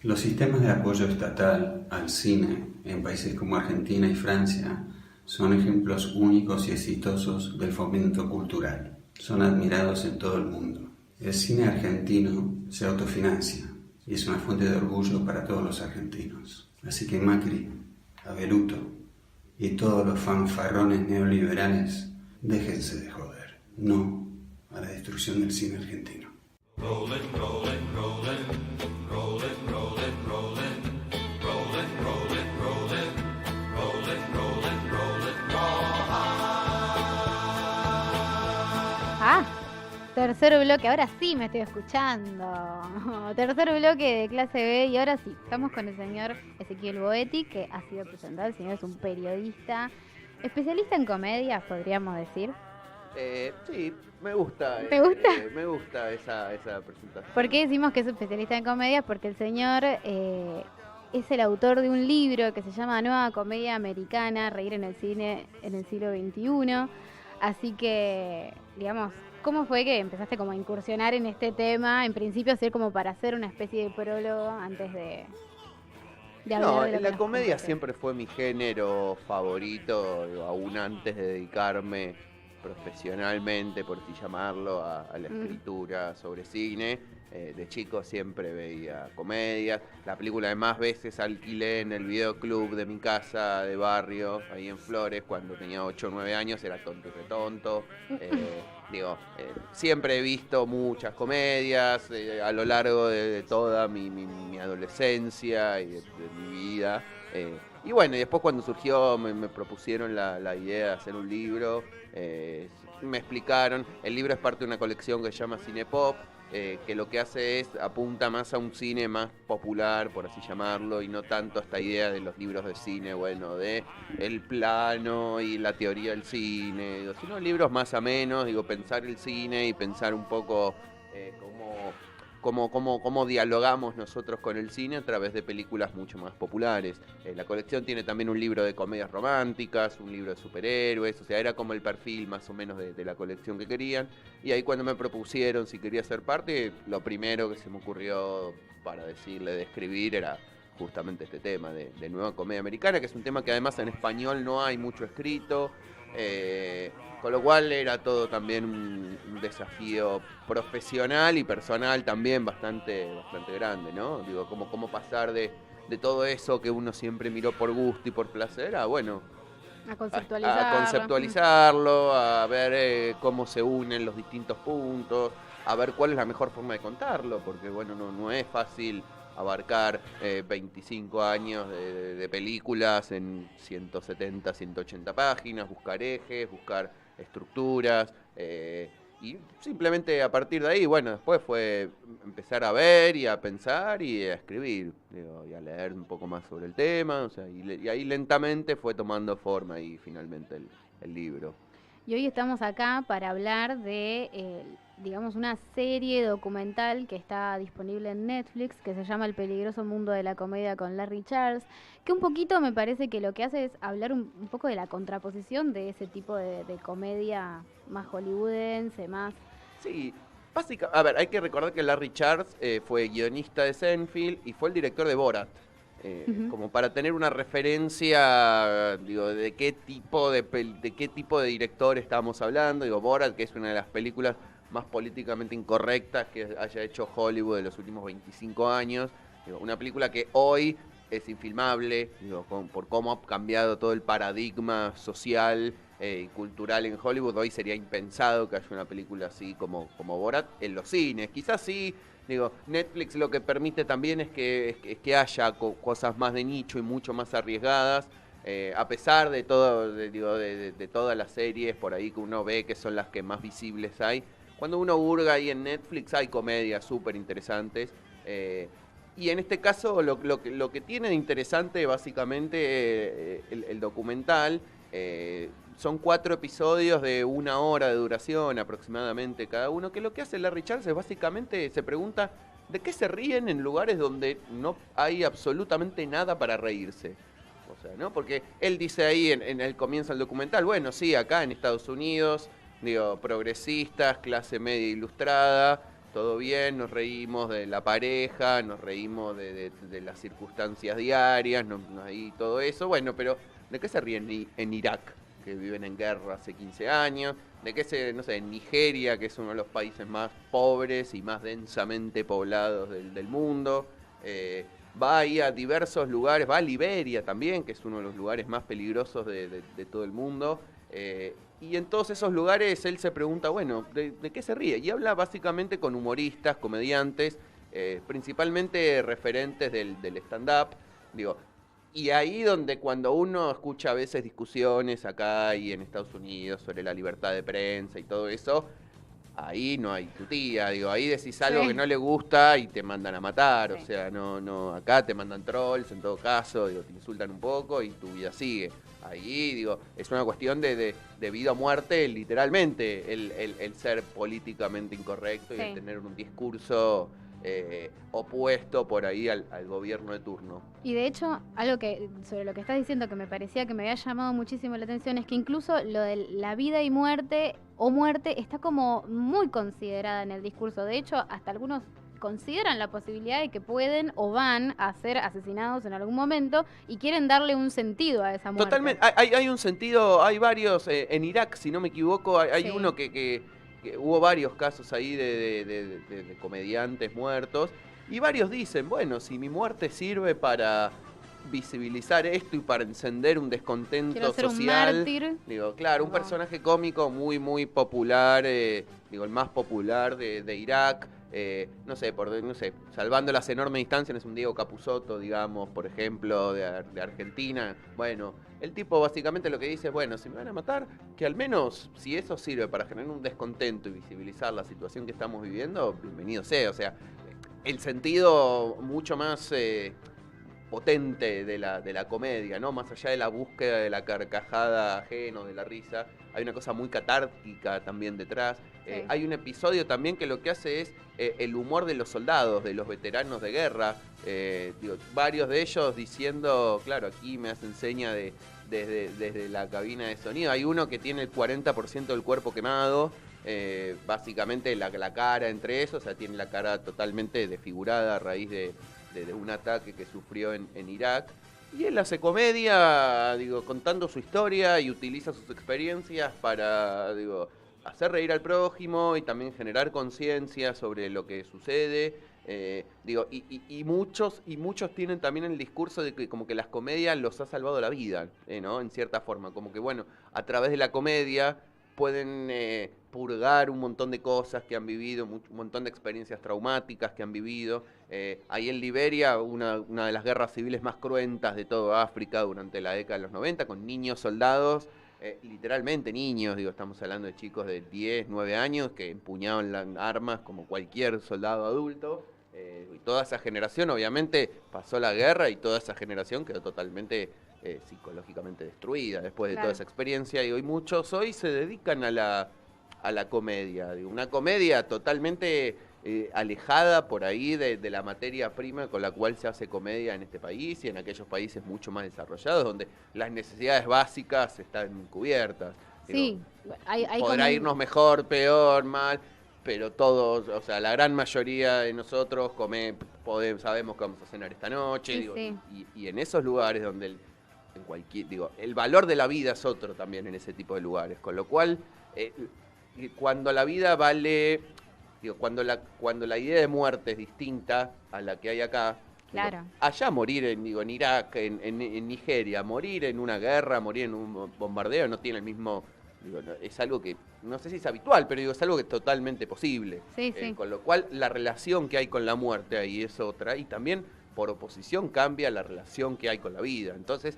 Los sistemas de apoyo estatal al cine en países como Argentina y Francia son ejemplos únicos y exitosos del fomento cultural. Son admirados en todo el mundo. El cine argentino se autofinancia y es una fuente de orgullo para todos los argentinos. Así que Macri, Abeluto y todos los fanfarrones neoliberales, déjense de joder. No a la destrucción del cine argentino. Rollin', rollin', rollin', rollin', rollin', rollin', rollin', rollin', rollin', rollin', rollin', rollin', rollin'. Ah, tercer bloque, ahora sí me estoy escuchando. Tercer bloque de clase B y ahora sí, estamos con el señor Ezequiel Boetti, que ha sido presentado. El señor es un periodista, especialista en comedias, podríamos decir. Sí, me gusta. ¿Te gusta? Me gusta esa presentación. ¿Por qué decimos que es especialista en comedias? Porque el señor es el autor de un libro que se llama Nueva Comedia Americana, Reír en el Cine en el siglo XXI. Así que, digamos, ¿cómo fue que empezaste como a incursionar en este tema? En principio, ser como para hacer una especie de prólogo antes de hablar No, de lo que la nos comedia contaste. siempre fue mi género favorito, digo, aún antes de dedicarme profesionalmente, por así llamarlo, a la escritura sobre cine. De chico siempre veía comedias. La película que más veces alquilé en el videoclub de mi casa de barrio, ahí en Flores, cuando tenía 8 o 9 años, era Tonto y Retonto. Siempre he visto muchas comedias a lo largo de toda mi adolescencia y de mi vida. Y bueno, y después cuando surgió, me propusieron la idea de hacer un libro, me explicaron, el libro es parte de una colección que se llama Cinepop, que lo que hace es, apunta más a un cine más popular, por así llamarlo, y no tanto a esta idea de los libros de cine, bueno, de el plano y la teoría del cine, digo, sino libros más amenos, digo, pensar el cine y pensar un poco cómo dialogamos nosotros con el cine a través de películas mucho más populares. La colección tiene también un libro de comedias románticas, un libro de superhéroes, o sea, era como el perfil más o menos de la colección que querían. Y ahí cuando me propusieron si quería ser parte, lo primero que se me ocurrió para decirle de escribir era justamente este tema de Nueva Comedia Americana, que es un tema que además en español no hay mucho escrito. Con lo cual era todo también un desafío profesional y personal también bastante grande, ¿no? Digo, cómo pasar de todo eso que uno siempre miró por gusto y por placer a, bueno, A a conceptualizarlo. conceptualizarlo, a ver cómo se unen los distintos puntos, a ver cuál es la mejor forma de contarlo, porque bueno, no es fácil abarcar 25 años de películas en 170, 180 páginas, buscar ejes, buscar estructuras, y simplemente a partir de ahí, bueno, después fue empezar a ver y a pensar y a escribir, digo, y a leer un poco más sobre el tema, o sea, y ahí lentamente fue tomando forma y finalmente el libro. Y hoy estamos acá para hablar de, digamos, una serie documental que está disponible en Netflix, que se llama El peligroso mundo de la comedia con Larry Charles, que un poquito me parece que lo que hace es hablar un poco de la contraposición de ese tipo de comedia más hollywoodense, más... Sí, básicamente, a ver, hay que recordar que Larry Charles fue guionista de Seinfeld y fue el director de Borat. Ujú. Como para tener una referencia, digo, de qué tipo de qué tipo de director estábamos hablando. Digo, Borat, que es una de las películas más políticamente incorrectas que haya hecho Hollywood en los últimos 25 años. Digo, una película que hoy es infilmable, digo, por cómo ha cambiado todo el paradigma social y cultural en Hollywood. Hoy sería impensado que haya una película así como Borat en los cines. Quizás sí. Digo, Netflix lo que permite también es que haya cosas más de nicho y mucho más arriesgadas, a pesar de todo, de todas las series por ahí que uno ve que son las que más visibles hay. Cuando uno hurga ahí en Netflix hay comedias súper interesantes. Y en este caso lo que tiene de interesante básicamente el documental, son 4 episodios de 1 hora de duración aproximadamente cada uno, que lo que hace Larry Charles es básicamente se pregunta de qué se ríen en lugares donde no hay absolutamente nada para reírse. O sea, ¿no? Porque él dice ahí en el comienzo del documental, bueno, sí, acá en Estados Unidos, digo, progresistas, clase media ilustrada, todo bien, nos reímos de la pareja, nos reímos de las circunstancias diarias, y todo eso. Bueno, pero ¿de qué se ríen en Irak, que viven en guerra hace 15 años? ¿De qué no sé, en Nigeria, que es uno de los países más pobres y más densamente poblados del mundo? Va ahí a diversos lugares, va a Liberia también, que es uno de los lugares más peligrosos de todo el mundo. Y en todos esos lugares él se pregunta, bueno, ¿de qué se ríe? Y habla básicamente con humoristas, comediantes, principalmente referentes del stand-up. Digo, y ahí donde cuando uno escucha a veces discusiones acá y en Estados Unidos sobre la libertad de prensa y todo eso, ahí no hay tu tía, digo, ahí decís algo Sí. que no le gusta y te mandan a matar, o sea, no, acá te mandan trolls en todo caso, digo, te insultan un poco y tu vida sigue. Ahí, digo, es una cuestión de vida o muerte, literalmente, el ser políticamente incorrecto y el Sí. tener un discurso opuesto por ahí al gobierno de turno. Y de hecho, algo que sobre lo que estás diciendo que me parecía que me había llamado muchísimo la atención es que incluso lo de la vida y muerte o muerte está como muy considerada en el discurso. De hecho, hasta algunos consideran la posibilidad de que pueden o van a ser asesinados en algún momento y quieren darle un sentido a esa muerte. Totalmente, hay un sentido, hay varios, en Irak, si no me equivoco, hay Sí. uno que hubo varios casos ahí de comediantes muertos, y varios dicen, bueno, si mi muerte sirve para visibilizar esto y para encender un descontento Quiero ser un social. mártir. Digo, claro, un No. personaje cómico muy, muy popular, digo, el más popular de Irak. No sé, salvando las enormes distancias, es un Diego Capusotto, digamos, por ejemplo, de Argentina. Bueno, el tipo básicamente lo que dice es, bueno, si me van a matar, que al menos si eso sirve para generar un descontento y visibilizar la situación que estamos viviendo, bienvenido sea. O sea, el sentido mucho más potente de la comedia, ¿no? Más allá de la búsqueda de la carcajada ajena, de la risa, hay una cosa muy catártica también detrás. Sí. Hay un episodio también que lo que hace es el humor de los soldados, de los veteranos de guerra. Digo, varios de ellos diciendo, claro, aquí me hacen seña desde la cabina de sonido. Hay uno que tiene el 40% del cuerpo quemado, básicamente la cara entre esos, o sea, tiene la cara totalmente desfigurada a raíz de un ataque que sufrió en Irak. Y él hace comedia, digo, contando su historia y utiliza sus experiencias para, digo, hacer reír al prójimo y también generar conciencia sobre lo que sucede. Digo, y muchos tienen también el discurso de que como que las comedias los ha salvado la vida, ¿no? En cierta forma, como que bueno, a través de la comedia pueden purgar un montón de cosas que han vivido, un montón de experiencias traumáticas que han vivido. Ahí en Liberia, una de las guerras civiles más cruentas de toda África durante la década de los 90, con niños soldados, literalmente niños, digo, estamos hablando de chicos de 10, 9 años que empuñaban las armas como cualquier soldado adulto. Y toda esa generación obviamente pasó la guerra y toda esa generación quedó totalmente psicológicamente destruida después de Claro. toda esa experiencia. Y hoy muchos se dedican a la comedia. Digo, una comedia totalmente alejada por ahí de la materia prima con la cual se hace comedia en este país y en aquellos países mucho más desarrollados donde las necesidades básicas están cubiertas. Sí, Digo, hay podrá como un- irnos mejor, peor, mal, pero todos, o sea, la gran mayoría de nosotros sabemos que vamos a cenar esta noche, Sí, digo, sí. y en esos lugares donde el valor de la vida es otro también en ese tipo de lugares, con lo cual cuando la vida vale, digo, cuando la idea de muerte es distinta a la que hay acá. Claro. Digo, allá morir en Irak, en Nigeria, morir en una guerra, morir en un bombardeo no tiene el mismo. Digo, es algo que, no sé si es habitual, pero digo, es algo que es totalmente posible. Sí, sí. Con lo cual, la relación que hay con la muerte ahí es otra, y también, por oposición, cambia la relación que hay con la vida. Entonces,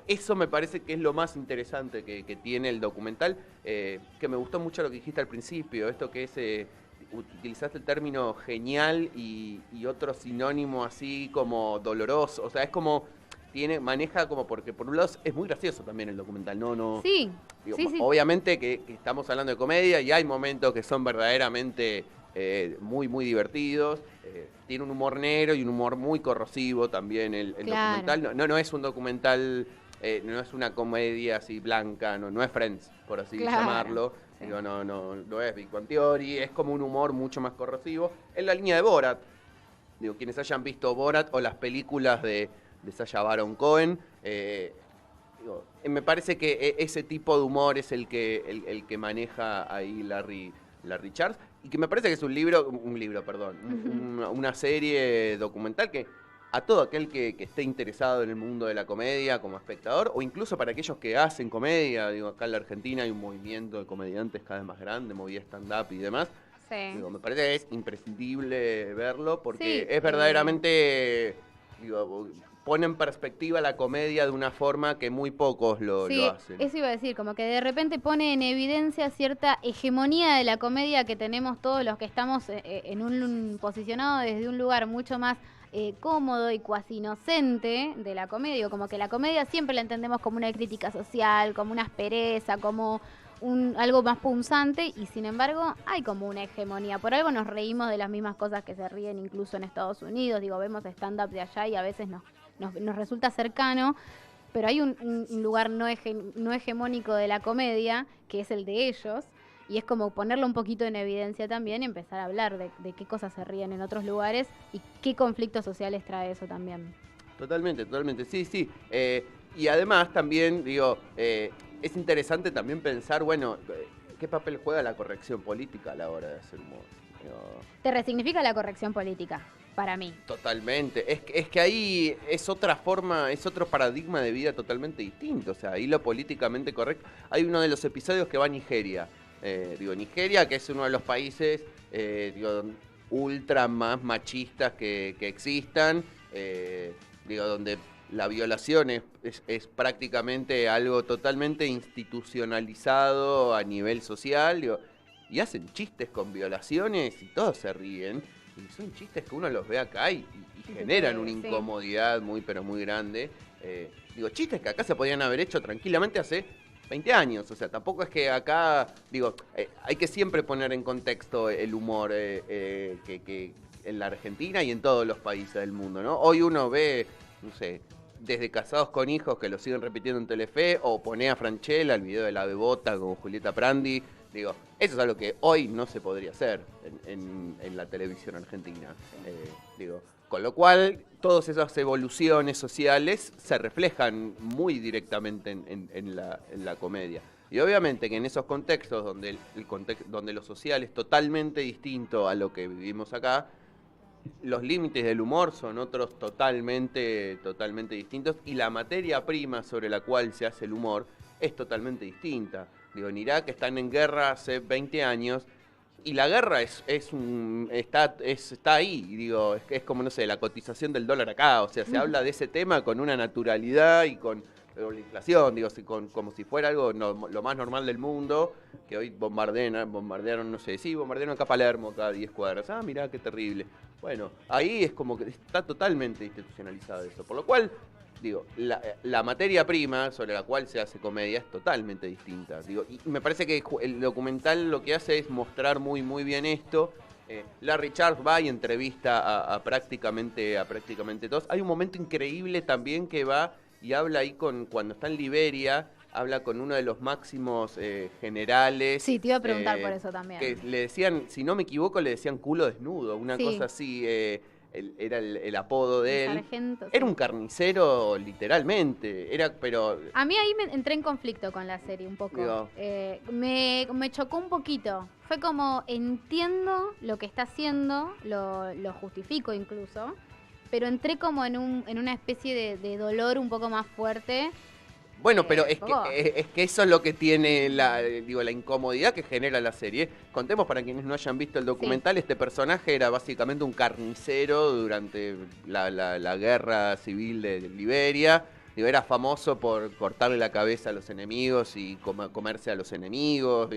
eso me parece que es lo más interesante que tiene el documental, que me gustó mucho lo que dijiste al principio, esto que es, utilizaste el término genial y otro sinónimo así como doloroso, o sea, es como, maneja como, porque por un lado es muy gracioso también el documental, no. Sí, Digo, sí, sí. obviamente que estamos hablando de comedia y hay momentos que son verdaderamente muy, muy divertidos. Tiene un humor negro y un humor muy corrosivo también el Claro. documental. No es un documental, no es una comedia así blanca, no es Friends, por así Claro. llamarlo. Sí. Digo, no es Big Bang Theory, es como un humor mucho más corrosivo. En la línea de Borat, digo, quienes hayan visto Borat o las películas de Sacha Baron Cohen, me parece que ese tipo de humor es el que maneja ahí Larry Charles, y que me parece que es una serie documental que a todo aquel que esté interesado en el mundo de la comedia como espectador, o incluso para aquellos que hacen comedia, digo, acá en la Argentina hay un movimiento de comediantes cada vez más grande, movida stand-up y demás. Sí. Digo, me parece que es imprescindible verlo porque Sí, es verdaderamente, pone en perspectiva la comedia de una forma que muy pocos lo Sí, hacen. eso iba a decir, como que de repente pone en evidencia cierta hegemonía de la comedia que tenemos todos los que estamos posicionados desde un lugar mucho más cómodo y cuasi inocente de la comedia. Digo, como que la comedia siempre la entendemos como una crítica social, como una aspereza, como algo más punzante, y sin embargo hay como una hegemonía. Por algo nos reímos de las mismas cosas que se ríen incluso en Estados Unidos. Digo, vemos stand-up de allá y a veces nos resulta cercano, pero hay un lugar no hegemónico de la comedia, que es el de ellos, y es como ponerlo un poquito en evidencia también y empezar a hablar de qué cosas se ríen en otros lugares y qué conflictos sociales trae eso también. Totalmente, sí. Y además también, es interesante también pensar, bueno, ¿qué papel juega la corrección política a la hora de hacer humor? Te resignifica la corrección política, para mí. Totalmente. Es que ahí es otra forma, es otro paradigma de vida totalmente distinto. O sea, ahí lo políticamente correcto. Hay uno de los episodios que va a Nigeria. Nigeria, que es uno de los países ultra más machistas que existan. Donde la violación es prácticamente algo totalmente institucionalizado a nivel social. Y hacen chistes con violaciones y todos se ríen. Y son chistes que uno los ve acá y generan una incomodidad pero muy grande. Chistes que acá se podían haber hecho tranquilamente hace 20 años. O sea, tampoco es que acá, hay que siempre poner en contexto el humor que en la Argentina y en todos los países del mundo, ¿no? Hoy uno ve, no sé, desde Casados con Hijos, que lo siguen repitiendo en Telefe, o Poné a Franchella, el video de la bebota con Julieta Prandi. Eso es algo que hoy no se podría hacer en la televisión argentina. Con lo cual, todas esas evoluciones sociales se reflejan muy directamente en la comedia. Y obviamente que en esos contextos donde lo social es totalmente distinto a lo que vivimos acá, los límites del humor son otros totalmente distintos, y la materia prima sobre la cual se hace el humor es totalmente distinta. En Irak están en guerra hace 20 años y la guerra está ahí. Es como, no sé, la cotización del dólar acá. O sea, se habla de ese tema con una naturalidad y con la inflación, como si fuera algo lo más normal del mundo, que hoy bombardearon, no sé, bombardearon acá Palermo, cada 10 cuadras. Ah, mirá, qué terrible. Bueno, ahí es como que está totalmente institucionalizado eso. Por lo cual, la materia prima sobre la cual se hace comedia es totalmente distinta. Y me parece que el documental lo que hace es mostrar muy, muy bien esto. Larry Charles va y entrevista a prácticamente todos. Hay un momento increíble también que va y habla ahí cuando está en Liberia, habla con uno de los máximos generales. Sí, te iba a preguntar por eso también. Que le decían, si no me equivoco, le decían culo desnudo, una cosa así. Era el apodo de él. Sargento, era un carnicero, literalmente. Pero a mí ahí entré en conflicto con la serie un poco. Me chocó un poquito. Fue como, entiendo lo que está haciendo, lo justifico incluso, pero entré como en una especie de dolor un poco más fuerte. Bueno, pero es que eso es lo que tiene la incomodidad que genera la serie. Contemos para quienes no hayan visto el documental, Este personaje era básicamente un carnicero durante la guerra civil de Liberia. Era famoso por cortarle la cabeza a los enemigos y comerse a los enemigos.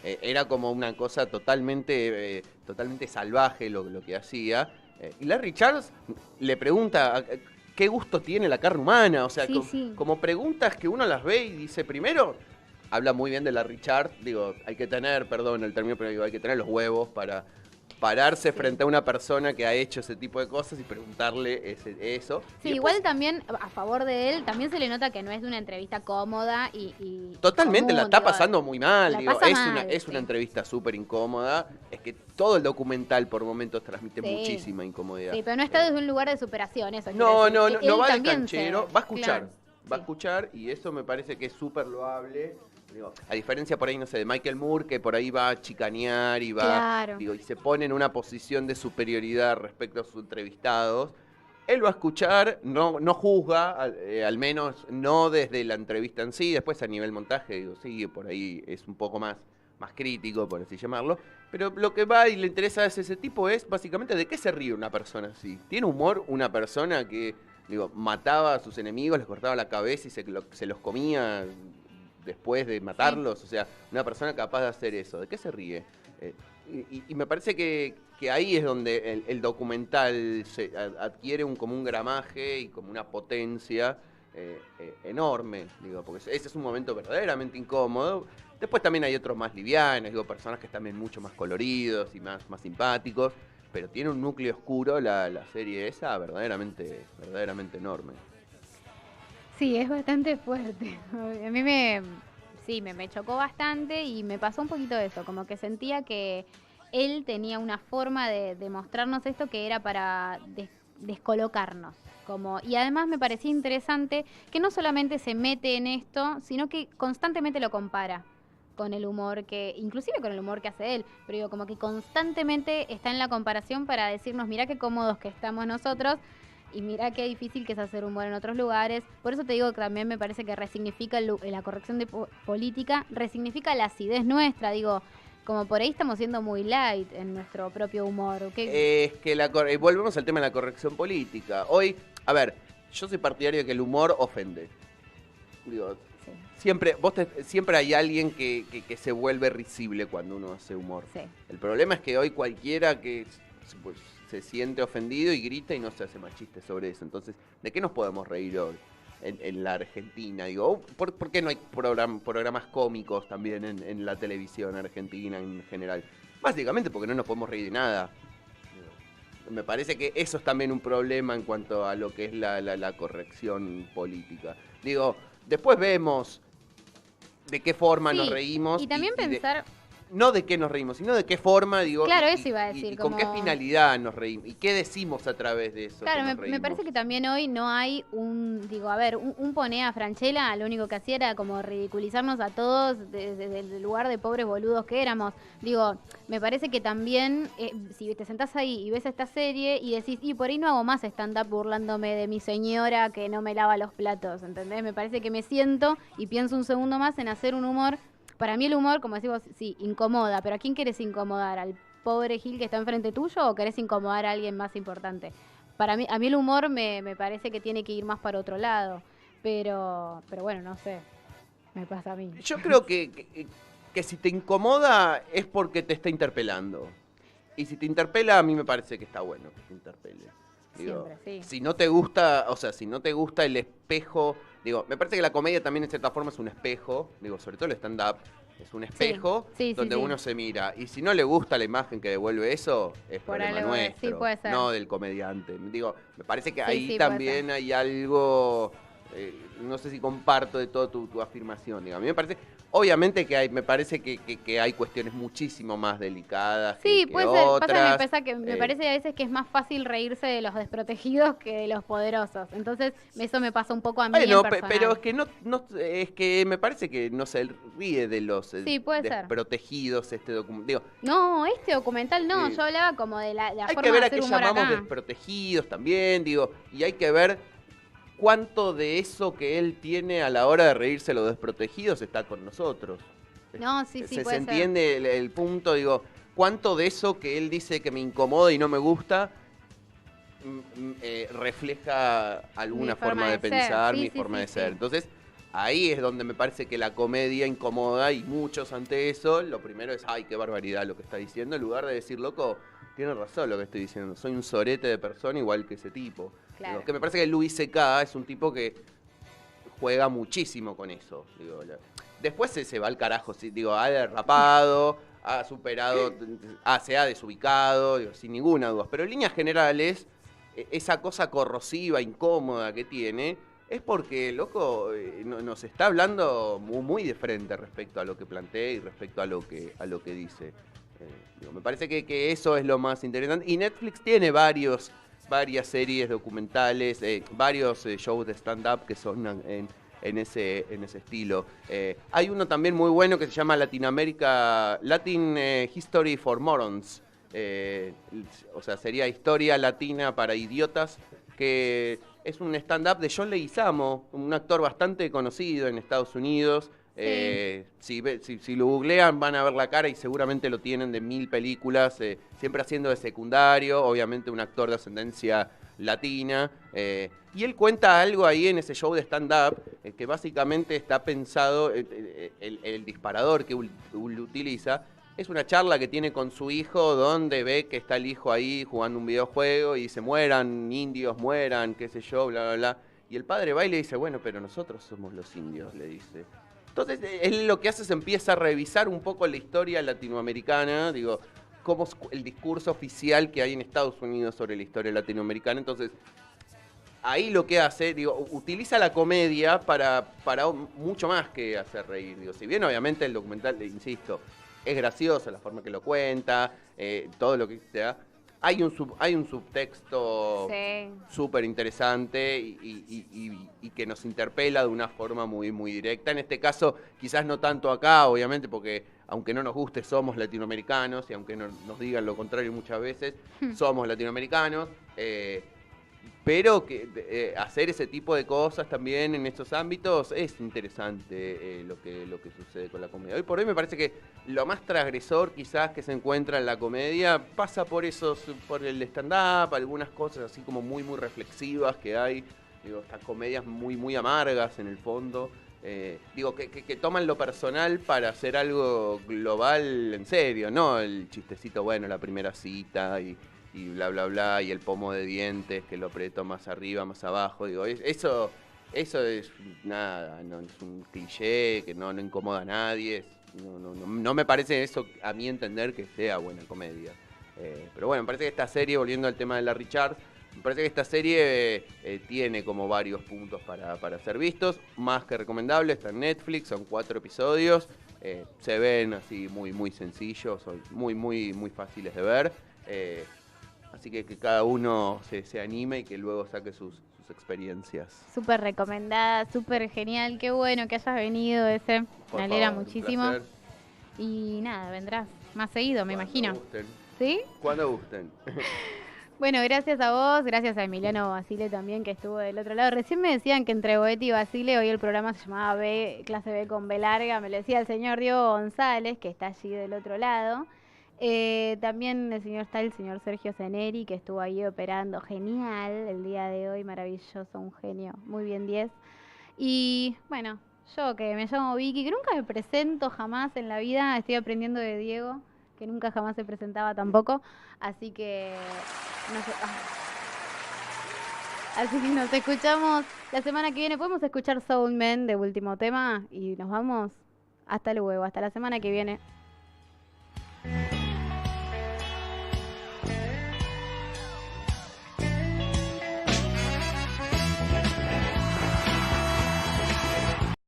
Era como una cosa totalmente salvaje lo que hacía. Y Larry Charles le pregunta ¿qué gusto tiene la carne humana? O sea, como preguntas que uno las ve y dice, primero, habla muy bien de Larry Charles, hay que tener, perdón el término, pero hay que tener los huevos para pararse Sí. frente a una persona que ha hecho ese tipo de cosas y preguntarle eso. Sí, Y igual después, también, a favor de él, también se le nota que no es una entrevista cómoda y totalmente común, la está digo, pasando muy mal. la Digo, pasa es mal, es una sí. entrevista súper incómoda. Es que todo el documental por momentos transmite Sí. muchísima incomodidad. Sí, pero no está desde un lugar de superación, eso No, quiero no, decir. no, no Él va de también canchero, se- va a escuchar. claro, Va a sí. escuchar y eso me parece que es súper loable. Digo, a diferencia por ahí, no sé, de Michael Moore, que por ahí va a chicanear y va, Claro. digo, y se pone en una posición de superioridad respecto a sus entrevistados. Él va a escuchar, no juzga, al menos no desde la entrevista en sí, después a nivel montaje, digo, sí, por ahí es un poco más crítico, por así llamarlo, pero lo que va y le interesa a ese tipo es básicamente de qué se ríe una persona así. ¿Tiene humor una persona que, digo, mataba a sus enemigos, les cortaba la cabeza y se los comía después de matarlos? O sea, una persona capaz de hacer eso, ¿de qué se ríe? Y me parece que ahí es donde el documental adquiere como un gramaje y como una potencia enorme, digo, porque ese es un momento verdaderamente incómodo. Después también hay otros más livianos, digo, personajes también mucho más coloridos y más simpáticos, pero tiene un núcleo oscuro la serie esa verdaderamente enorme. Sí, es bastante fuerte. A mí sí, me chocó bastante y me pasó un poquito eso, como que sentía que él tenía una forma de mostrarnos esto que era para descolocarnos. Y además me parecía interesante que no solamente se mete en esto, sino que constantemente lo compara con el humor inclusive con el humor que hace él, pero digo, como que constantemente está en la comparación para decirnos, mirá qué cómodos que estamos nosotros, y mira qué difícil que es hacer humor en otros lugares. Por eso te digo que también me parece que resignifica la corrección de política, resignifica la acidez nuestra, digo, como por ahí estamos siendo muy light en nuestro propio humor. Es que volvemos al tema de la corrección política. Hoy, a ver, yo soy partidario de que el humor ofende. Digo, Sí, siempre hay alguien que se vuelve risible cuando uno hace humor. sí. El problema es que hoy cualquiera que pues, se siente ofendido y grita y no se hace más chistes sobre eso. Entonces, ¿de qué nos podemos reír hoy en la Argentina? Digo, ¿por qué no hay programas cómicos también en la televisión argentina en general? Básicamente porque no nos podemos reír de nada. Me parece que eso es también un problema en cuanto a lo que es la corrección política. Digo, después vemos de qué forma Sí, nos reímos. y también pensar... No de qué nos reímos, sino de qué forma, digo. Claro, eso iba a decir, y con qué como- finalidad nos reímos. Y qué decimos a través de eso. Claro, que nos me reímos. parece que también hoy no hay un poné a Franchella, lo único que hacía era como ridiculizarnos a todos desde el lugar de pobres boludos que éramos. Digo, me parece que también, si te sentás ahí y ves esta serie y decís, y por ahí no hago más stand-up burlándome de mi señora que no me lava los platos, ¿entendés? Me parece que me siento y pienso un segundo más en hacer un humor. Para mí el humor, como decimos, sí, incomoda, pero ¿a quién querés incomodar? ¿Al pobre Gil que está enfrente tuyo o querés incomodar a alguien más importante? A mí el humor me parece que tiene que ir más para otro lado, pero bueno, no sé, me pasa a mí. Yo creo que si te incomoda es porque te está interpelando. Y si te interpela, a mí me parece que está bueno que te interpele. Digo, Siempre, sí. si no te gusta, o sea, si no te gusta el espejo, digo, me parece que la comedia también en cierta forma es un espejo, digo, sobre todo el stand-up, es un espejo Sí, sí, donde sí. uno se mira. Y si no le gusta la imagen que devuelve eso, es Por problema algo, nuestro, sí, puede ser. no del comediante. Digo, me parece que Sí, ahí sí, puede también ser. hay algo, no sé si comparto de todo tu afirmación, digo, a mí me parece, obviamente que me parece que hay cuestiones muchísimo más delicadas Sí, que puede ser. otras. Me parece a veces que es más fácil reírse de los desprotegidos que de los poderosos. Entonces, eso me pasa un poco a mí Bueno, en personal. pero es que es que me parece que no se ríe de los Sí, puede ser. desprotegidos este documento. Digo, No, este documental no. Sí. Yo hablaba como de la hay forma que ver de a qué hacer humor llamamos acá. desprotegidos también, digo, y hay que ver cuánto de eso que él tiene a la hora de reírse de los desprotegidos está con nosotros. No, sí, sí, se puede ser. entiende el punto, digo, cuánto de eso que él dice que me incomoda y no me gusta refleja alguna Mi forma forma de de ser. pensar, Sí, mi sí, forma sí, de ser. sí. Entonces, ahí es donde me parece que la comedia incomoda y muchos ante eso, lo primero es, ay, qué barbaridad lo que está diciendo, en lugar de decir, loco, tiene razón lo que estoy diciendo, soy un sorete de persona igual que ese tipo. Claro. Digo, que me parece que Louis C.K. es un tipo que juega muchísimo con eso. Digo, después se va al carajo, ¿sí? Digo, ha derrapado, ha superado, se ha desubicado, digo, sin ninguna duda. Pero en líneas generales, esa cosa corrosiva, incómoda que tiene, es porque, loco, nos está hablando muy de frente respecto a lo que plantea y respecto a lo que dice. Me parece que eso es lo más interesante. Y Netflix tiene varias series documentales, varios shows de stand-up que son en ese estilo. Hay uno también muy bueno que se llama Latin History for Morons. O sea, sería historia latina para idiotas, que es un stand-up de John Leguizamo, un actor bastante conocido en Estados Unidos. Si lo googlean van a ver la cara y seguramente lo tienen de 1000 películas, siempre haciendo de secundario, obviamente un actor de ascendencia latina. Y él cuenta algo ahí en ese show de stand-up que básicamente está pensado, el disparador que utiliza es una charla que tiene con su hijo donde ve que está el hijo ahí jugando un videojuego y dice, mueran indios, mueran, qué sé yo, bla, bla, bla. Y el padre va y le dice, bueno, pero nosotros somos los indios, le dice. Entonces, él lo que hace es empieza a revisar un poco la historia latinoamericana, digo, cómo es el discurso oficial que hay en Estados Unidos sobre la historia latinoamericana. Entonces, ahí lo que hace, digo, utiliza la comedia para mucho más que hacer reír. Digo, si bien obviamente el documental, insisto, es gracioso la forma que lo cuenta, todo lo que sea, hay un subtexto súper interesante y que nos interpela de una forma muy directa. En este caso, quizás no tanto acá, obviamente, porque aunque no nos guste, somos latinoamericanos, y aunque nos digan lo contrario muchas veces, somos latinoamericanos. Pero que hacer ese tipo de cosas también en estos ámbitos es interesante, lo que sucede con la comedia. Hoy por hoy me parece que lo más transgresor quizás que se encuentra en la comedia pasa por el stand-up, algunas cosas así como muy reflexivas que hay, digo, estas comedias muy amargas en el fondo, que toman lo personal para hacer algo global en serio, ¿no? El chistecito, bueno, la primera cita y bla, bla, bla, y el pomo de dientes que lo aprieto más arriba, más abajo. Digo, eso es nada, no es un cliché que no incomoda a nadie. No me parece eso, a mi entender, que sea buena comedia. Pero bueno, me parece que esta serie, volviendo al tema de Larry Charles, me parece que esta serie tiene como varios puntos para ser vistos, más que recomendable. Está en Netflix, son 4 episodios, se ven así muy sencillos, son muy fáciles de ver. Así que cada uno se anime y que luego saque sus experiencias. Súper recomendada, súper genial. Qué bueno que hayas venido ese. Por Me alegra favor, muchísimo. un placer. Y nada, vendrás más seguido, me imagino. Gusten. ¿Sí? Cuando gusten. Bueno, gracias a vos, gracias a Emiliano Basile también, que estuvo del otro lado. Recién me decían que entre Boetti y Basile hoy el programa se llamaba Clase B con B larga. Me lo decía el señor Diego González, que está allí del otro lado. También está el señor Sergio Zeneri, que estuvo ahí operando, genial el día de hoy, maravilloso, un genio, muy bien 10. Y bueno, yo que me llamo Vicky, que nunca me presento jamás en la vida, estoy aprendiendo de Diego, que nunca jamás se presentaba tampoco, así que así que nos escuchamos la semana que viene. Podemos escuchar Soul Man de último tema y nos vamos. Hasta luego, hasta la semana que viene.